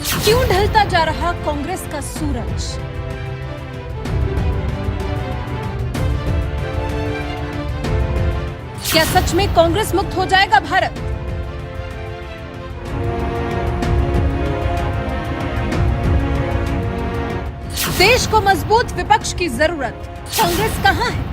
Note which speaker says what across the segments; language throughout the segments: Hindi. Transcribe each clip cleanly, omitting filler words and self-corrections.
Speaker 1: क्यों ढलता जा रहा कांग्रेस का सूरज? क्या सच में कांग्रेस मुक्त हो जाएगा भारत? देश को मजबूत विपक्ष की जरूरत, कांग्रेस कहां है?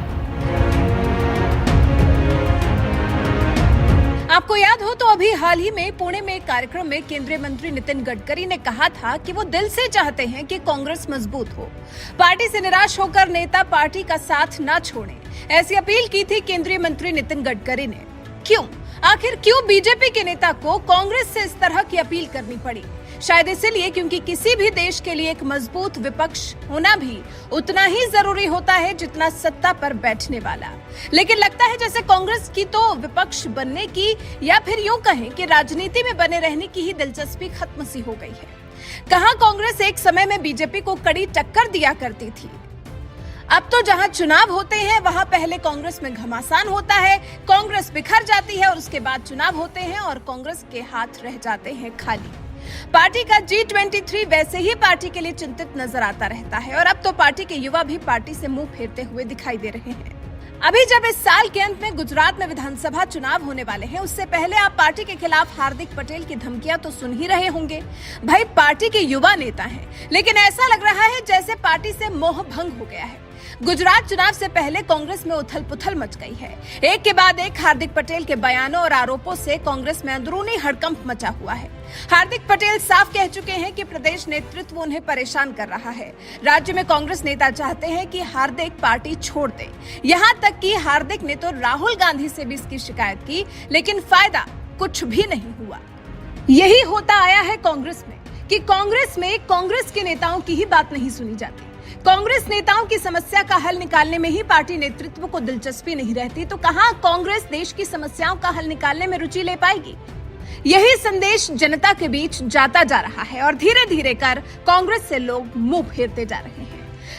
Speaker 1: आपको याद हो तो अभी हाल ही में पुणे में एक कार्यक्रम में केंद्रीय मंत्री नितिन गडकरी ने कहा था कि वो दिल से चाहते हैं कि कांग्रेस मजबूत हो, पार्टी से निराश होकर नेता पार्टी का साथ न छोड़ें। ऐसी अपील की थी केंद्रीय मंत्री नितिन गडकरी ने। आखिर क्यों बीजेपी के नेता को कांग्रेस से इस तरह की अपील करनी पड़ी? शायद इसलिए क्योंकि किसी भी देश के लिए एक मजबूत विपक्ष होना भी उतना ही जरूरी होता है जितना सत्ता पर बैठने वाला। लेकिन लगता है जैसे कांग्रेस की तो विपक्ष बनने की या फिर यूं कहें कि राजनीति में बने रहने की ही दिलचस्पी खत्म सी हो गई है। कहां कांग्रेस एक समय में बीजेपी को कड़ी टक्कर दिया करती थी, अब तो जहां चुनाव होते हैं वहां पहले कांग्रेस में घमासान होता है, कांग्रेस बिखर जाती है और उसके बाद चुनाव होते हैं और कांग्रेस के हाथ रह जाते हैं खाली। पार्टी का G23 वैसे ही पार्टी के लिए चिंतित नजर आता रहता है और अब तो पार्टी के युवा भी पार्टी से मुंह फेरते हुए दिखाई दे रहे हैं। अभी जब इस साल के अंत में गुजरात में विधानसभा चुनाव होने वाले हैं, उससे पहले आप पार्टी के खिलाफ हार्दिक पटेल की धमकियां तो सुन ही रहे होंगे। भाई पार्टी के युवा नेता हैं, लेकिन ऐसा लग रहा है जैसे पार्टी से मोह भंग हो गया है। गुजरात चुनाव से पहले कांग्रेस में उथल पुथल मच गई है। एक के बाद एक हार्दिक पटेल के बयानों और आरोपों से कांग्रेस में अंदरूनी हड़कंप मचा हुआ है। हार्दिक पटेल साफ कह चुके हैं कि प्रदेश नेतृत्व उन्हें परेशान कर रहा है। राज्य में कांग्रेस नेता चाहते हैं कि हार्दिक पार्टी छोड़ दे। यहाँ तक कि हार्दिक ने तो राहुल गांधी से भी इसकी शिकायत की, लेकिन फायदा कुछ भी नहीं हुआ। यही होता आया है कांग्रेस में कि कांग्रेस में कांग्रेस के नेताओं की ही बात नहीं सुनी जाती। कांग्रेस नेताओं की समस्या का हल निकालने में ही पार्टी नेतृत्व को दिलचस्पी नहीं रहती, तो कहां कांग्रेस देश की समस्याओं का हल निकालने में रुचि ले पाएगी? यही संदेश जनता के बीच जाता जा रहा है और धीरे धीरे कर कांग्रेस से लोग मुंह फेरते जा रहे हैं।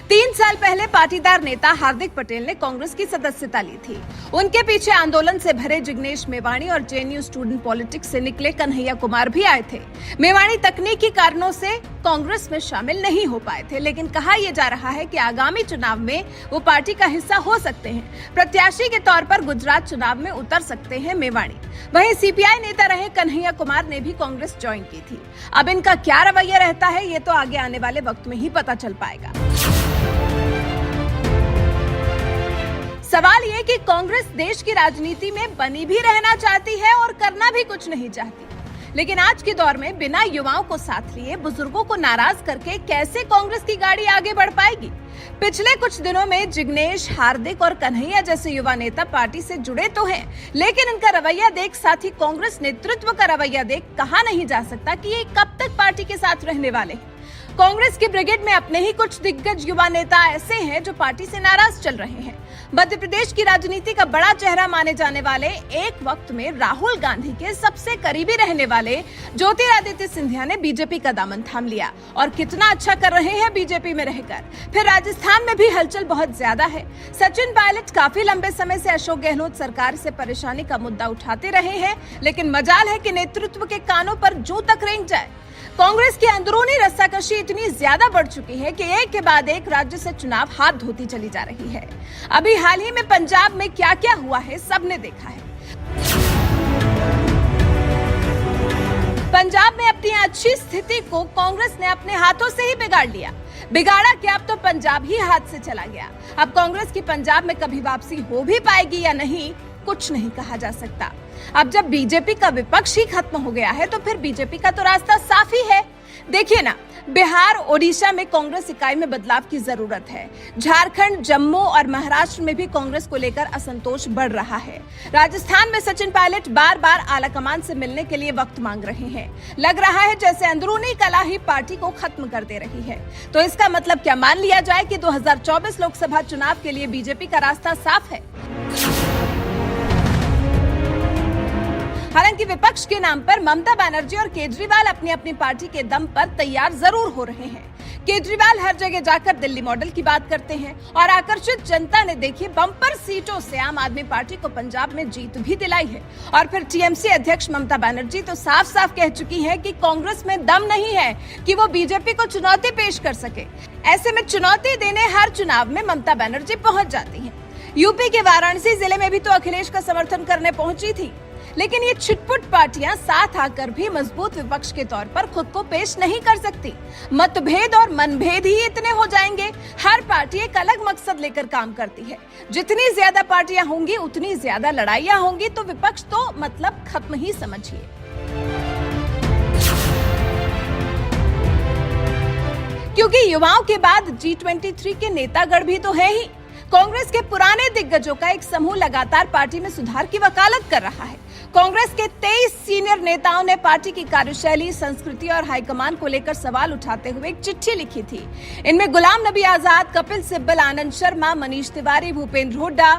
Speaker 1: 3 साल पहले पाटीदार नेता हार्दिक पटेल ने कांग्रेस की सदस्यता ली थी। उनके पीछे आंदोलन से भरे जिग्नेश मेवाणी और जेएनयू स्टूडेंट पॉलिटिक्स से निकले कन्हैया कुमार भी आए थे। मेवाणी तकनीकी कारणों से कांग्रेस में शामिल नहीं हो पाए थे, लेकिन कहा यह जा रहा है कि आगामी चुनाव में वो पार्टी का हिस्सा हो सकते हैं। प्रत्याशी के तौर पर गुजरात चुनाव में उतर सकते हैं मेवाणी। वहीं सीपीआई नेता रहे कन्हैया कुमार ने भी कांग्रेस ज्वाइन की थी। अब इनका क्या रवैया रहता है ये तो आगे आने वाले वक्त में ही पता चल पाएगा। सवाल ये कि कांग्रेस देश की राजनीति में बनी भी रहना चाहती है और करना भी कुछ नहीं चाहती, लेकिन आज के दौर में बिना युवाओं को साथ लिए, बुजुर्गों को नाराज करके कैसे कांग्रेस की गाड़ी आगे बढ़ पाएगी? पिछले कुछ दिनों में जिग्नेश, हार्दिक और कन्हैया जैसे युवा नेता पार्टी से जुड़े तो हैं, लेकिन इनका रवैया देख, साथ ही कांग्रेस नेतृत्व का रवैया देख कहा नहीं जा सकता कि ये कब तक पार्टी के साथ रहने वाले हैं। कांग्रेस की ब्रिगेड में अपने ही कुछ दिग्गज युवा नेता ऐसे हैं जो पार्टी से नाराज चल रहे हैं। मध्य प्रदेश की राजनीति का बड़ा चेहरा माने जाने वाले, एक वक्त में राहुल गांधी के सबसे करीबी रहने वाले ज्योतिरादित्य सिंधिया ने बीजेपी का दामन थाम लिया और कितना अच्छा कर रहे हैं बीजेपी में रहकर। फिर राजस्थान में भी हलचल बहुत ज्यादा है। सचिन पायलट काफी लंबे समय से अशोक गहलोत सरकार से परेशानी का मुद्दा उठाते रहे हैं, लेकिन मजाल है कि नेतृत्व के कानों पर जूं तक रेंग जाए। कांग्रेस की अंदरूनी रस्साकशी इतनी ज्यादा बढ़ चुकी है कि एक के बाद एक राज्य से चुनाव हाथ धोती चली जा रही है। अभी हाल ही में पंजाब में क्या क्या हुआ है सबने देखा है। पंजाब में अपनी अच्छी स्थिति को कांग्रेस ने अपने हाथों से ही बिगाड़ लिया। बिगाड़ा क्या, अब तो पंजाब ही हाथ से चला गया। अब कांग्रेस की पंजाब में कभी वापसी हो भी पाएगी या नहीं, कुछ नहीं कहा जा सकता। अब जब बीजेपी का विपक्ष ही खत्म हो गया है तो फिर बीजेपी का तो रास्ता साफ ही है। देखिए ना, बिहार, ओडिशा में कांग्रेस इकाई में बदलाव की जरूरत है। झारखंड, जम्मू और महाराष्ट्र में भी कांग्रेस को लेकर असंतोष बढ़ रहा है। राजस्थान में सचिन पायलट बार बार आलाकमान से मिलने के लिए वक्त मांग रहे हैं। लग रहा है जैसे अंदरूनी कलह ही पार्टी को खत्म कर दे रही है। तो इसका मतलब क्या मान लिया जाए कि 2024 लोकसभा चुनाव के लिए बीजेपी का रास्ता साफ है? हालांकि विपक्ष के नाम पर ममता बनर्जी और केजरीवाल अपनी अपनी पार्टी के दम पर तैयार जरूर हो रहे हैं। केजरीवाल हर जगह जाकर दिल्ली मॉडल की बात करते हैं और आकर्षित जनता ने देखिए बम्पर सीटों से आम आदमी पार्टी को पंजाब में जीत भी दिलाई है। और फिर टीएमसी अध्यक्ष ममता बनर्जी तो साफ साफ कह चुकी हैं कि कांग्रेस में दम नहीं है कि वो बीजेपी को चुनौती पेश कर सके। ऐसे में चुनौती देने हर चुनाव में ममता बनर्जी पहुंच जाती हैं। यूपी के वाराणसी जिले में भी तो अखिलेश का समर्थन करने पहुंची थी, लेकिन ये छिटपुट पार्टियां साथ आकर भी मजबूत विपक्ष के तौर पर खुद को पेश नहीं कर सकती। मतभेद और मनभेद ही इतने हो जाएंगे। हर पार्टी एक अलग मकसद लेकर काम करती है। जितनी ज्यादा पार्टियां होंगी उतनी ज्यादा लड़ाइयां होंगी, तो विपक्ष तो मतलब खत्म ही समझिए। क्योंकि युवाओं के बाद G23 के नेतागढ़ भी तो है ही। कांग्रेस के पुराने दिग्गजों का एक समूह लगातार पार्टी में सुधार की वकालत कर रहा है। कांग्रेस के 23 सीनियर नेताओं ने पार्टी की कार्यशैली, संस्कृति और हाईकमान को लेकर सवाल उठाते हुए एक चिट्ठी लिखी थी। इनमें गुलाम नबी आजाद, कपिल सिब्बल, आनंद शर्मा, मनीष तिवारी, भूपेंद्र हुड्डा,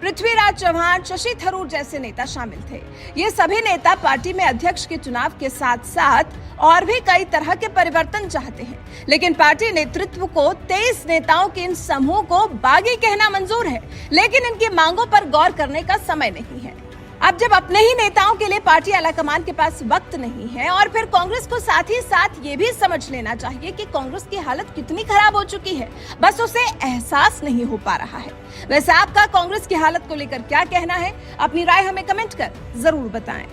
Speaker 1: पृथ्वीराज चौहान, शशि थरूर जैसे नेता शामिल थे। ये सभी नेता पार्टी में अध्यक्ष के चुनाव के साथ साथ और भी कई तरह के परिवर्तन चाहते हैं, लेकिन पार्टी नेतृत्व को 23 नेताओं के इन समूह को बागी कहना मंजूर है, लेकिन इनकी मांगों पर गौर करने का समय नहीं है। अब जब अपने ही नेताओं के लिए पार्टी आलाकमान के पास वक्त नहीं है, और फिर कांग्रेस को साथ ही साथ ये भी समझ लेना चाहिए कि कांग्रेस की हालत कितनी खराब हो चुकी है, बस उसे एहसास नहीं हो पा रहा है। वैसे आपका कांग्रेस की हालत को लेकर क्या कहना है? अपनी राय हमें कमेंट कर जरूर बताएं।